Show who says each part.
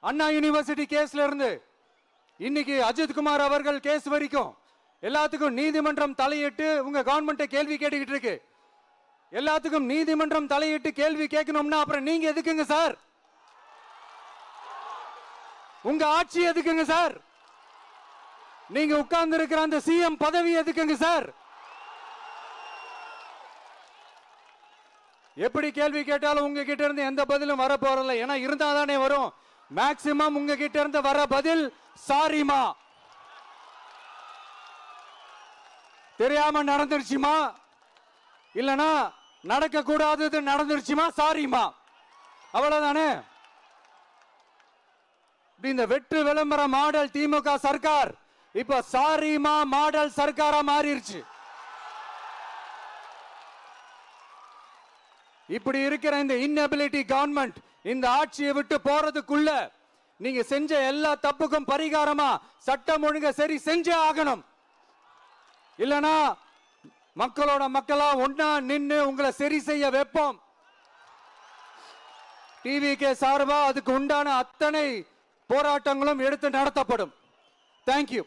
Speaker 1: அண்ணா university கேஸ்ல இருந்து இன்னைக்கு அஜித்குமார் அவர்கள் கேஸ் வரைக்கும் எல்லாத்துக்கும் நீதிமன்றம் தலையிட்டு உங்க கவர்மெண்ட்டை கேள்வி கேட்டுக்கிட்டு இருக்கு. எல்லாத்துக்கும் நீதிமன்றம் தலையிட்டு கேள்வி கேட்கணும்னா அப்புறம் நீங்க எதுக்குங்க சார்? உங்க ஆட்சி எதுக்குங்க சார்? நீங்க உட்கார்ந்து இருக்கிற அந்த சிஎம் பதவி எதுக்குங்க சார்? எப்படி கேள்வி கேட்டாலும் உங்ககிட்ட இருந்து எந்த பதிலும் வர போறதில்ல. ஏன்னா இருந்தா தானே வரும். மேக்சிமம் உங்ககிட்ட இருந்து வர பதில் சாரிமா, தெரியாம நடந்துருச்சுமா, இல்லனா நடக்க கூடாதது நடந்துருச்சுமா, சாரிமா, அவ்வளவுதானே. இந்த வெற்று விளம்பர மாடல் திமுக சர்க்கார் இப்ப சாரிமா மாடல் சர்க்காரா மாறிடுச்சு. இப்படி இருக்கிற இந்த இன்எபிலிட்டி கவர்மெண்ட் இந்த ஆட்சியை விட்டு போறதுக்குள்ள நீங்க செஞ்ச எல்லா தப்புக்கும் பரிகாரமா சட்டம் ஒழுங்க சரி செஞ்சே ஆகணும். இல்லனா மக்களோட மக்களா ஒன்னா நின்னு உங்களை சரி செய்ய வைப்போம். டிவிகே சார்பா அதுக்கு உண்டான அத்தனை போராட்டங்களும் எடுத்து நடத்தப்படும். தேங்க்யூ.